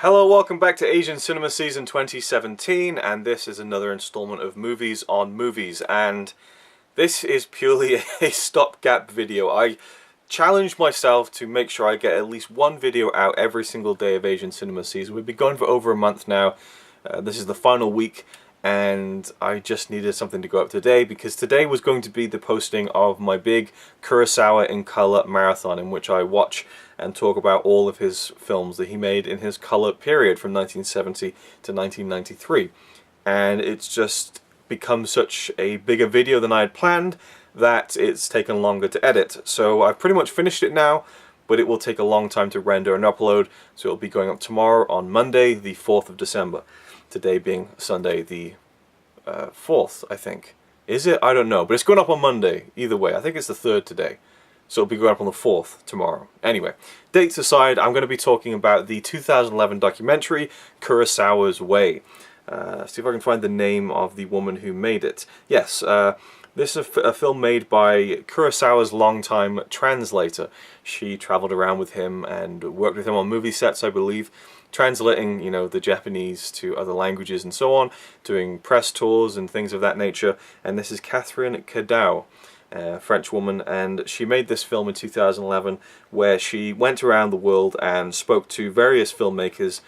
Hello, welcome back to Asian Cinema Season 2017, and this is another installment of Movies on Movies, and this is purely a stopgap video. I challenged myself to make sure I get at least one video out every single day of Asian Cinema Season. We've been going for over a month now. This is the final week, and I just needed something to go up today because today was going to be the posting of my big Kurosawa in color marathon, in which I watch and talk about all of his films that he made in his color period from 1970 to 1993. And it's just become such a bigger video than I had planned that it's taken longer to edit. So I've pretty much finished it now, but it will take a long time to render and upload, so it'll be going up tomorrow on Monday, the 4th of December. Today being Sunday the 4th, I think. Is it? I don't know, but it's going up on Monday, either way. I think it's the 3rd today. So it'll be going up on the 4th tomorrow. Anyway, dates aside, I'm going to be talking about the 2011 documentary, Kurosawa's Way. See if I can find the name of the woman who made it. Yes, this is a film made by Kurosawa's longtime translator. She traveled around with him and worked with him on movie sets, I believe, translating, you know, the Japanese to other languages and so on, doing press tours and things of that nature. And this is Catherine Cadau, a French woman, and she made this film in 2011 where she went around the world and spoke to various filmmakers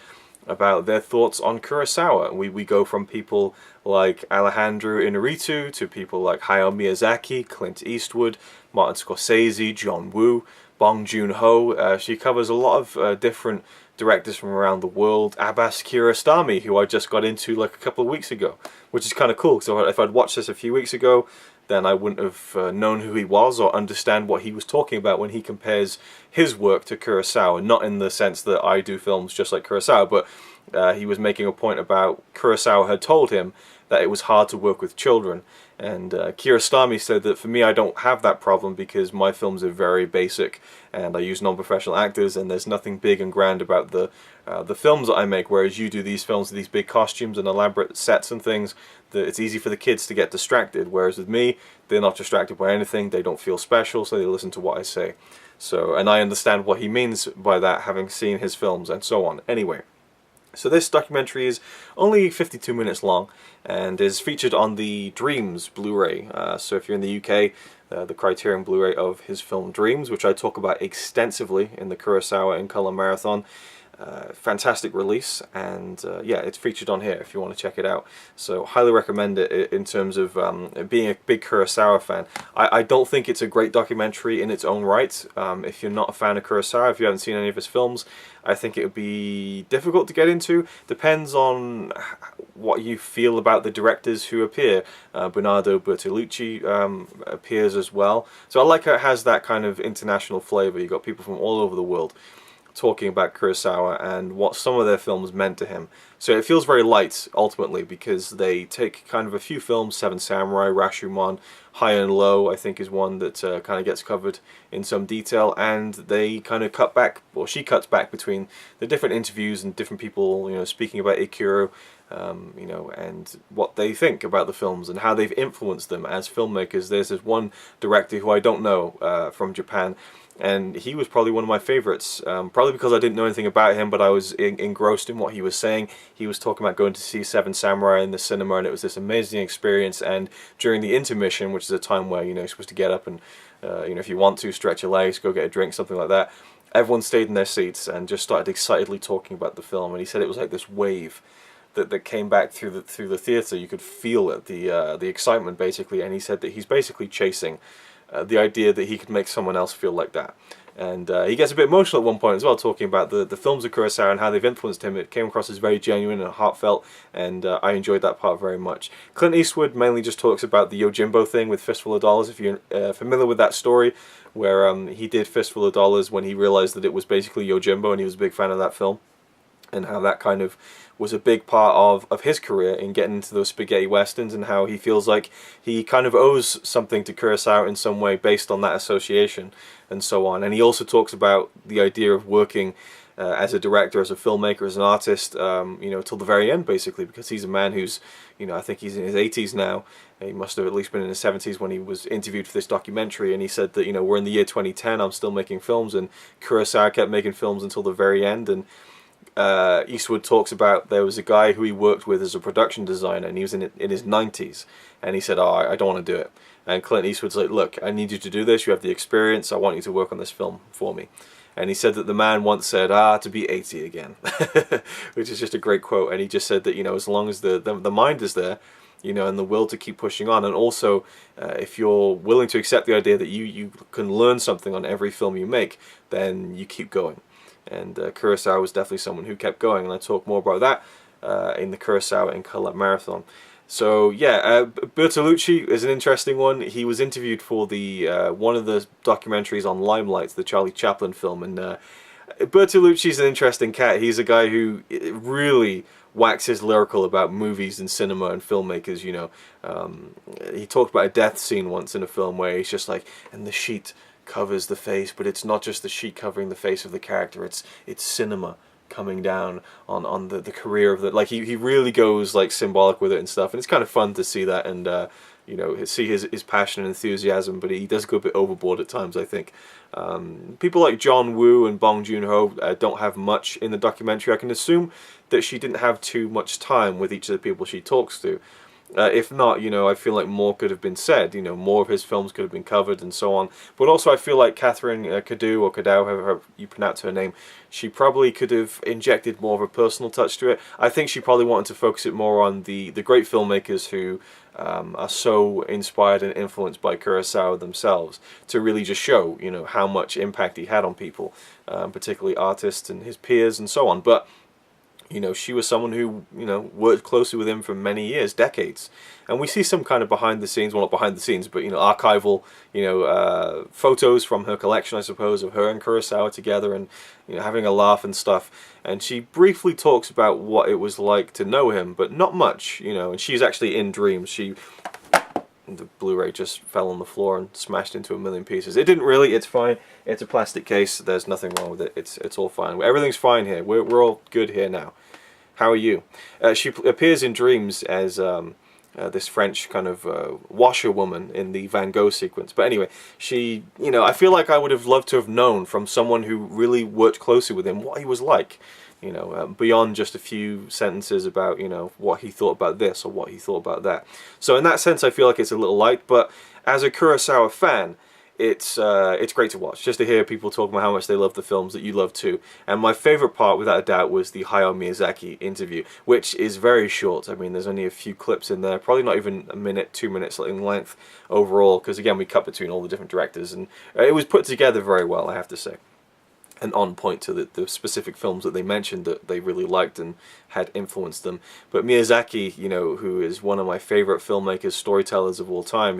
about their thoughts on Kurosawa. We go from people like Alejandro Inarritu to people like Hayao Miyazaki, Clint Eastwood, Martin Scorsese, John Woo, Bong Joon-ho. She covers a lot of different directors from around the world. Abbas Kiarostami, who I just got into like a couple of weeks ago, which is kind of cool. So if I'd watched this a few weeks ago, then I wouldn't have known who he was or understand what he was talking about when he compares his work to Kurosawa. Not in the sense that I do films just like Kurosawa, but he was making a point about Kurosawa had told him that it was hard to work with children. And Kiarostami said that for me, I don't have that problem because my films are very basic and I use non-professional actors, and there's nothing big and grand about the films that I make, whereas you do these films with these big costumes and elaborate sets and things that it's easy for the kids to get distracted, whereas with me, they're not distracted by anything, they don't feel special, so they listen to what I say. So, and I understand what he means by that, having seen his films and so on. Anyway, so this documentary is only 52 minutes long and is featured on the Dreams Blu-ray. So if you're in the UK, the Criterion Blu-ray of his film Dreams, which I talk about extensively in the Kurosawa in Color Marathon. Fantastic release, and yeah, it's featured on here if you want to check it out. So highly recommend it in terms of being a big Kurosawa fan. I don't think it's a great documentary in its own right. If you're not a fan of Kurosawa, if you haven't seen any of his films, I think it would be difficult to get into. Depends on what you feel about the directors who appear. Bernardo Bertolucci appears as well. So I like how it has that kind of international flavor. You've got people from all over the world talking about Kurosawa and what some of their films meant to him. So it feels very light, ultimately, because they take kind of a few films, Seven Samurai, Rashomon, High and Low, I think is one that kind of gets covered in some detail, and they kind of cut back, or she cuts back between the different interviews and different people, you know, speaking about Ikuro, you know, and what they think about the films and how they've influenced them as filmmakers. There's this one director who I don't know from Japan, and he was probably one of my favorites, probably because I didn't know anything about him, but I was engrossed in what he was saying. He was talking about going to see Seven Samurai in the cinema, and it was this amazing experience. And during the intermission, which is a time where, you know, you're supposed to get up and, you know, if you want to, stretch your legs, go get a drink, something like that, everyone stayed in their seats and just started excitedly talking about the film. And he said it was like this wave that came back through the theater. You could feel it, the excitement, basically. And he said that he's basically chasing the idea that he could make someone else feel like that. And he gets a bit emotional at one point as well, talking about the films of Kurosawa and how they've influenced him. It came across as very genuine and heartfelt, and I enjoyed that part very much. Clint Eastwood mainly just talks about the Yojimbo thing with Fistful of Dollars, if you're familiar with that story, where he did Fistful of Dollars when he realized that it was basically Yojimbo, and he was a big fan of that film, and how that kind of was a big part of his career in getting into those spaghetti westerns, and how he feels like he kind of owes something to Kurosawa in some way based on that association and so on. And he also talks about the idea of working as a director, as a filmmaker, as an artist, you know, till the very end, basically, because he's a man who's, you know, I think he's in his 80s now. He must have at least been in his 70s when he was interviewed for this documentary, and he said that, you know, we're in the year 2010, I'm still making films, and Kurosawa kept making films until the very end. And Eastwood talks about, there was a guy who he worked with as a production designer, and he was in his 90s, and he said, "Oh, I don't want to do it." And Clint Eastwood's like, "Look, I need you to do this. You have the experience. I want you to work on this film for me." And he said that the man once said, to be 80 again, which is just a great quote. And he just said that, as long as the mind is there, and the will to keep pushing on, and also if you're willing to accept the idea that you can learn something on every film you make, then you keep going. And Kurosawa was definitely someone who kept going, and I talk more about that in the Kurosawa in Color Marathon. So yeah, Bertolucci is an interesting one. He was interviewed for the one of the documentaries on Limelight, the Charlie Chaplin film, and Bertolucci's an interesting cat. He's a guy who really waxes lyrical about movies and cinema and filmmakers. He talked about a death scene once in a film where he's just like, and the sheet covers the face, but it's not just the sheet covering the face of the character. It's cinema coming down on the career of the, like, he really goes like symbolic with it and stuff, and it's kind of fun to see that, and see his passion and enthusiasm, but he does go a bit overboard at times, I think. People like John Woo and Bong Joon-ho don't have much in the documentary. I can assume that she didn't have too much time with each of the people she talks to. If not, I feel like more could have been said. More of his films could have been covered and so on. But also I feel like Catherine Kadu, or Kadau, however you pronounce her name, she probably could have injected more of a personal touch to it. I think she probably wanted to focus it more on the great filmmakers who are so inspired and influenced by Kurosawa themselves, to really just show, how much impact he had on people, particularly artists and his peers and so on. But she was someone who, worked closely with him for many years, decades. And we see some kind of behind the scenes, well, not behind the scenes, but, archival, photos from her collection, I suppose, of her and Kurosawa together and, having a laugh and stuff. And she briefly talks about what it was like to know him, but not much, and she's actually in Dreams. The Blu-ray just fell on the floor and smashed into a million pieces. It didn't really, it's fine. It's a plastic case, there's nothing wrong with it. It's all fine. Everything's fine here. We're all good here now. How are you? She appears in Dreams as this French kind of washerwoman in the Van Gogh sequence. But anyway, she, I feel like I would have loved to have known from someone who really worked closely with him what he was like. Beyond just a few sentences about, what he thought about this or what he thought about that. So in that sense, I feel like it's a little light, but as a Kurosawa fan, it's great to watch, just to hear people talking about how much they love the films that you love too. And my favorite part, without a doubt, was the Hayao Miyazaki interview, which is very short. I mean, there's only a few clips in there, probably not even a minute, 2 minutes in length overall, because again, we cut between all the different directors, and it was put together very well, I have to say. And on point to the specific films that they mentioned that they really liked and had influenced them. But Miyazaki, who is one of my favorite filmmakers, storytellers of all time,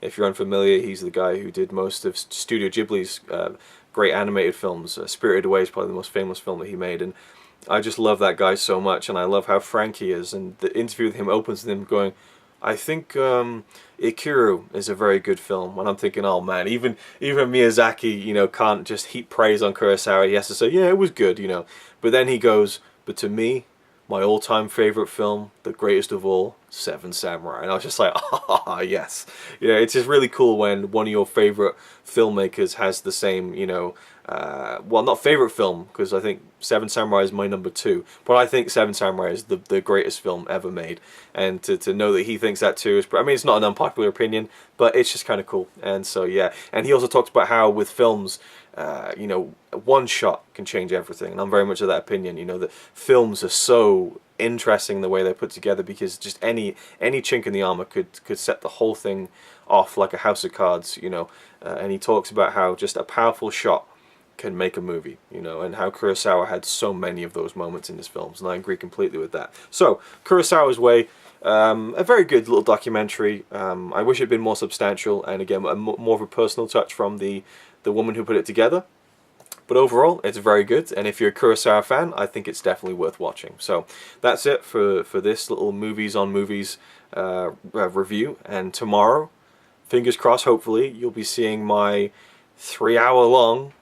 if you're unfamiliar, he's the guy who did most of Studio Ghibli's great animated films. Spirited Away is probably the most famous film that he made, and I just love that guy so much, and I love how frank he is. And the interview with him opens with him going, I think Ikiru is a very good film. And I'm thinking, oh man, even Miyazaki, can't just heap praise on Kurosawa. He has to say, yeah, it was good, But then he goes, but to me, my all-time favorite film, the greatest of all, Seven Samurai. And I was just like, ah, yes. It's just really cool when one of your favorite filmmakers has the same, well, not favorite film, because I think Seven Samurai is my number 2, but I think Seven Samurai is the greatest film ever made, and to know that he thinks that too is, I mean, it's not an unpopular opinion, but it's just kind of cool. And so yeah, and he also talked about how with films, one shot can change everything, and I'm very much of that opinion. That films are so interesting the way they're put together, because just any chink in the armor could set the whole thing off like a house of cards. And he talks about how just a powerful shot can make a movie, and how Kurosawa had so many of those moments in his films, and I agree completely with that. So, Kurosawa's Way, a very good little documentary. I wish it had been more substantial, and again, more of a personal touch from the woman who put it together. But overall, it's very good, and if you're a Kurosawa fan, I think it's definitely worth watching. So, that's it for this little Movies on Movies review, and tomorrow, fingers crossed, hopefully, you'll be seeing my 3-hour-long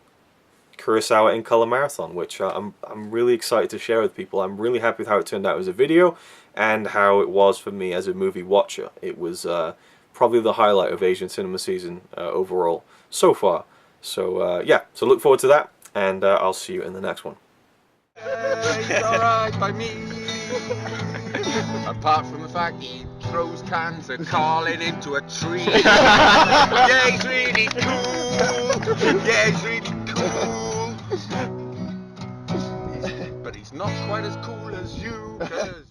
Kurosawa in Color Marathon, which I'm really excited to share with people. I'm really happy with how it turned out as a video, and how it was for me as a movie watcher. It was probably the highlight of Asian cinema season overall so far. So yeah, so look forward to that, and I'll see you in the next one. He's alright by me. Apart from the fact he throws cans of Carlin into a tree. Yeah, he's really cool. Yeah, he's really cool. But he's not quite as cool as you, 'cause